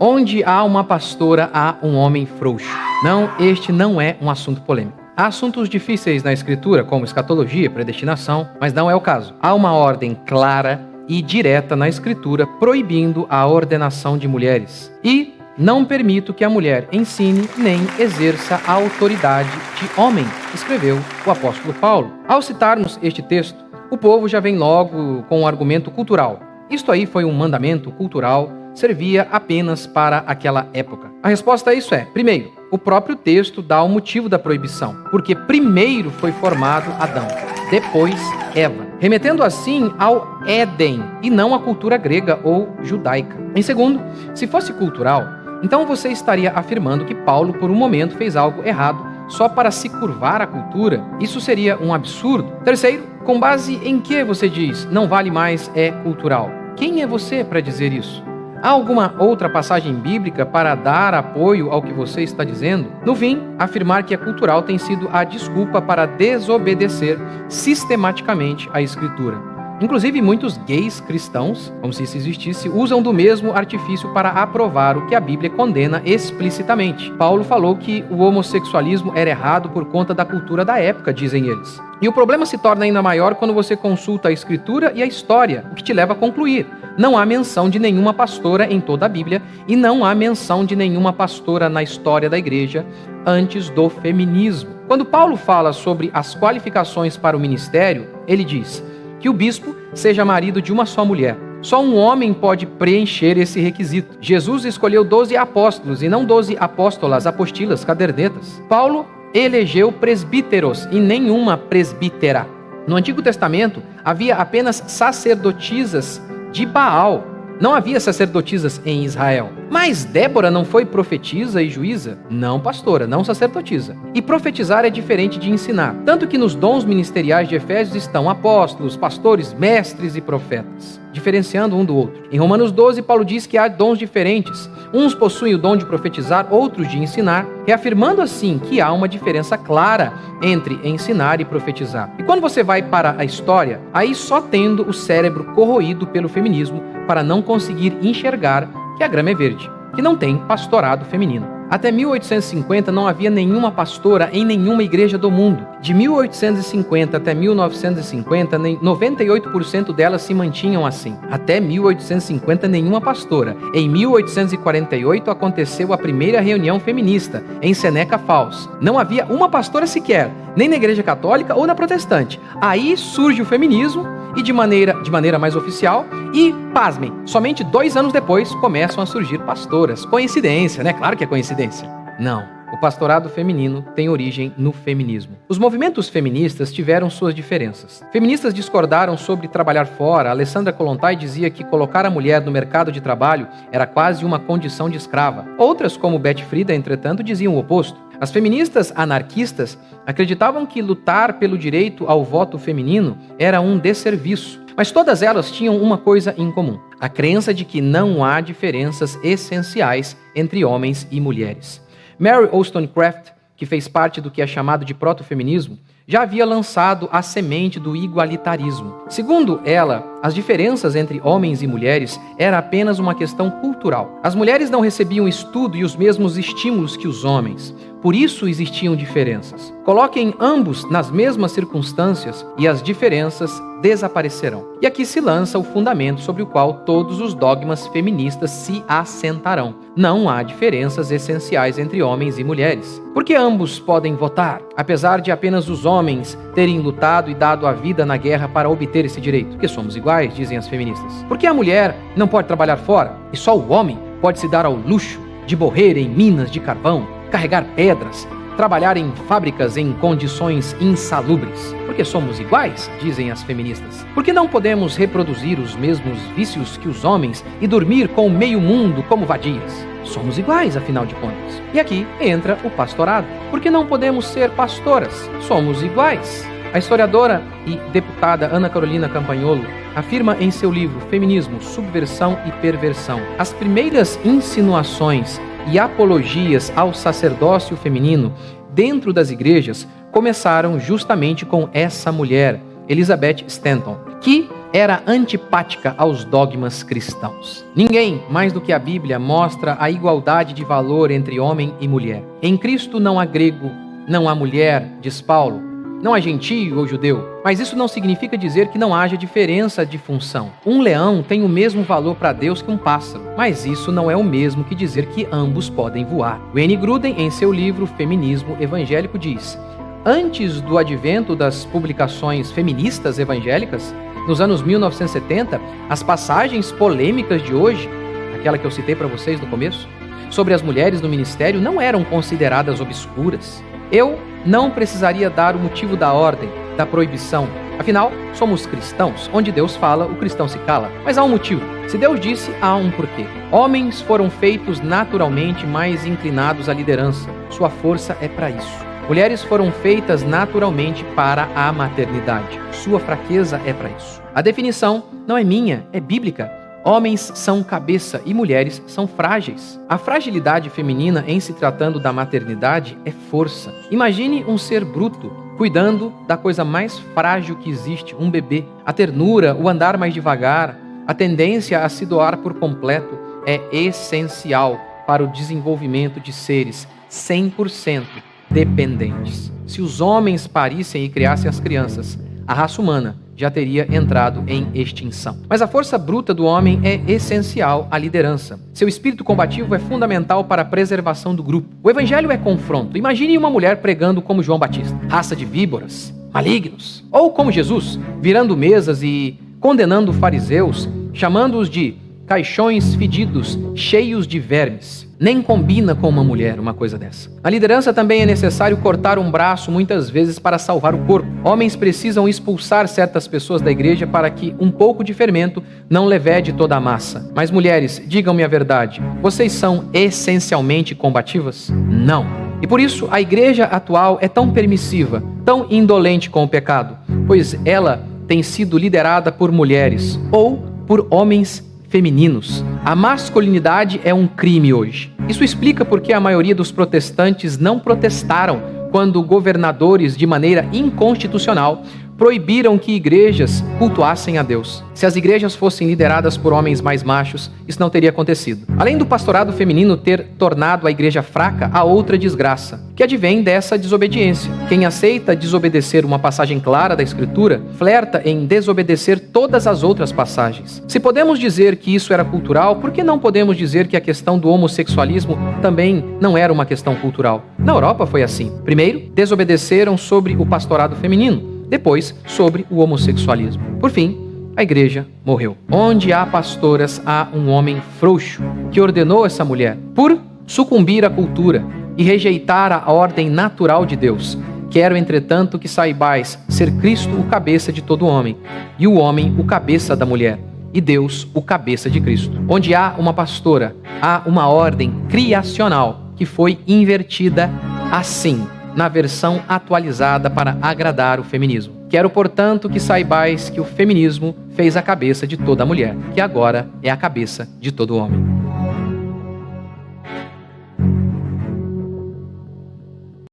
Onde há uma pastora, há um homem frouxo. Não, este não é um assunto polêmico. Há assuntos difíceis na Escritura, como escatologia, predestinação, mas não é o caso. Há uma ordem clara e direta na Escritura proibindo a ordenação de mulheres. E não permito que a mulher ensine nem exerça a autoridade de homem, escreveu o apóstolo Paulo. Ao citarmos este texto, o povo já vem logo com um argumento cultural. Isto aí foi um mandamento cultural, servia apenas para aquela época. A resposta a isso é, primeiro, o próprio texto dá o motivo da proibição, porque primeiro foi formado Adão, depois Eva, remetendo assim ao Éden e não à cultura grega ou judaica. Em segundo, se fosse cultural, então você estaria afirmando que Paulo por um momento fez algo errado só para se curvar à cultura. Isso seria um absurdo. Terceiro, com base em que você diz não vale mais é cultural? Quem é você para dizer isso? Há alguma outra passagem bíblica para dar apoio ao que você está dizendo? No fim, afirmar que é cultural tem sido a desculpa para desobedecer sistematicamente a Escritura. Inclusive, muitos gays cristãos, como se isso existisse, usam do mesmo artifício para aprovar o que a Bíblia condena explicitamente. Paulo falou que o homossexualismo era errado por conta da cultura da época, dizem eles. E o problema se torna ainda maior quando você consulta a Escritura e a história, o que te leva a concluir. Não há menção de nenhuma pastora em toda a Bíblia e não há menção de nenhuma pastora na história da igreja antes do feminismo. Quando Paulo fala sobre as qualificações para o ministério, ele diz que o bispo seja marido de uma só mulher. Só um homem pode preencher esse requisito. Jesus escolheu 12 apóstolos e não 12 apóstolas, apostilas, cadernetas. Paulo elegeu presbíteros e nenhuma presbítera. No Antigo Testamento, havia apenas sacerdotisas de Baal. Não havia sacerdotisas em Israel. Mas Débora não foi profetisa e juíza? Não, pastora, não sacerdotisa. E profetizar é diferente de ensinar. Tanto que nos dons ministeriais de Efésios estão apóstolos, pastores, mestres e profetas, diferenciando um do outro. Em Romanos 12, Paulo diz que há dons diferentes. Uns possuem o dom de profetizar, outros de ensinar, reafirmando assim que há uma diferença clara entre ensinar e profetizar. E quando você vai para a história, aí só tendo o cérebro corroído pelo feminismo para não conseguir enxergar que a grama é verde, que não tem pastorado feminino. Até 1850 não havia nenhuma pastora em nenhuma igreja do mundo. De 1850 até 1950, 98% delas se mantinham assim. Até 1850, nenhuma pastora. Em 1848 aconteceu a primeira reunião feminista, em Seneca Falls. Não havia uma pastora sequer, nem na igreja católica ou na protestante. Aí surge o feminismo, e de maneira mais oficial, e, pasmem, somente 2 anos depois começam a surgir pastoras. Coincidência, né? Claro que é coincidência. Não. O pastorado feminino tem origem no feminismo. Os movimentos feministas tiveram suas diferenças. Feministas discordaram sobre trabalhar fora. Alessandra Kollontai dizia que colocar a mulher no mercado de trabalho era quase uma condição de escrava. Outras, como Beth Friedan, entretanto, diziam o oposto. As feministas anarquistas acreditavam que lutar pelo direito ao voto feminino era um desserviço. Mas todas elas tinham uma coisa em comum: a crença de que não há diferenças essenciais entre homens e mulheres. Mary Wollstonecraft, que fez parte do que é chamado de proto-feminismo, já havia lançado a semente do igualitarismo. Segundo ela, as diferenças entre homens e mulheres era apenas uma questão cultural. As mulheres não recebiam estudo e os mesmos estímulos que os homens. Por isso existiam diferenças. Coloquem ambos nas mesmas circunstâncias e as diferenças desaparecerão. E aqui se lança o fundamento sobre o qual todos os dogmas feministas se assentarão. Não há diferenças essenciais entre homens e mulheres. Porque ambos podem votar, apesar de apenas os homens terem lutado e dado a vida na guerra para obter esse direito. Porque somos iguais, dizem as feministas. Porque a mulher não pode trabalhar fora e só o homem pode se dar ao luxo de morrer em minas de carvão, carregar pedras, trabalhar em fábricas em condições insalubres. Porque somos iguais, dizem as feministas. Porque não podemos reproduzir os mesmos vícios que os homens e dormir com o meio mundo como vadias. Somos iguais, afinal de contas. E aqui entra o pastorado. Porque não podemos ser pastoras. Somos iguais. A historiadora e deputada Ana Carolina Campagnolo afirma em seu livro Feminismo, Subversão e Perversão: as primeiras insinuações e apologias ao sacerdócio feminino dentro das igrejas começaram justamente com essa mulher, Elizabeth Stanton, que era antipática aos dogmas cristãos. Ninguém, mais do que a Bíblia, mostra a igualdade de valor entre homem e mulher. Em Cristo não há grego, não há mulher, diz Paulo, não há gentio ou judeu, mas isso não significa dizer que não haja diferença de função. Um leão tem o mesmo valor para Deus que um pássaro, mas isso não é o mesmo que dizer que ambos podem voar. Wayne Grudem, em seu livro Feminismo Evangélico, diz: antes do advento das publicações feministas evangélicas, nos anos 1970, as passagens polêmicas de hoje, aquela que eu citei para vocês no começo, sobre as mulheres no ministério, não eram consideradas obscuras. Eu não precisaria dar o motivo da ordem, da proibição. Afinal, somos cristãos. Onde Deus fala, o cristão se cala. Mas há um motivo. Se Deus disse, há um porquê. Homens foram feitos naturalmente mais inclinados à liderança. Sua força é para isso. Mulheres foram feitas naturalmente para a maternidade. Sua fraqueza é para isso. A definição não é minha, é bíblica. Homens são cabeça e mulheres são frágeis. A fragilidade feminina em se tratando da maternidade é força. Imagine um ser bruto cuidando da coisa mais frágil que existe, um bebê. A ternura, o andar mais devagar, a tendência a se doar por completo é essencial para o desenvolvimento de seres 100% dependentes. Se os homens parissem e criassem as crianças, a raça humana já teria entrado em extinção. Mas a força bruta do homem é essencial à liderança. Seu espírito combativo é fundamental para a preservação do grupo. O evangelho é confronto. Imagine uma mulher pregando como João Batista, raça de víboras, malignos. Ou como Jesus, virando mesas e condenando fariseus, chamando-os de caixões fedidos, cheios de vermes. Nem combina com uma mulher uma coisa dessa. Na liderança também é necessário cortar um braço muitas vezes para salvar o corpo. Homens precisam expulsar certas pessoas da igreja para que um pouco de fermento não levede toda a massa. Mas mulheres, digam-me a verdade, vocês são essencialmente combativas? Não. E por isso a igreja atual é tão permissiva, tão indolente com o pecado, pois ela tem sido liderada por mulheres ou por homens femininos. A masculinidade é um crime hoje. Isso explica porque a maioria dos protestantes não protestaram quando governadores, de maneira inconstitucional, proibiram que igrejas cultuassem a Deus. Se as igrejas fossem lideradas por homens mais machos, isso não teria acontecido. Além do pastorado feminino ter tornado a igreja fraca, há outra desgraça, que advém dessa desobediência. Quem aceita desobedecer uma passagem clara da Escritura, flerta em desobedecer todas as outras passagens. Se podemos dizer que isso era cultural, por que não podemos dizer que a questão do homossexualismo também não era uma questão cultural? Na Europa foi assim. Primeiro, desobedeceram sobre o pastorado feminino. Depois, sobre o homossexualismo. Por fim, a igreja morreu. Onde há pastoras, há um homem frouxo que ordenou essa mulher por sucumbir à cultura e rejeitar a ordem natural de Deus. Quero, entretanto, que saibais ser Cristo o cabeça de todo homem, e o homem o cabeça da mulher, e Deus o cabeça de Cristo. Onde há uma pastora, há uma ordem criacional que foi invertida assim, na versão atualizada para agradar o feminismo. Quero, portanto, que saibais que o feminismo fez a cabeça de toda mulher, que agora é a cabeça de todo homem.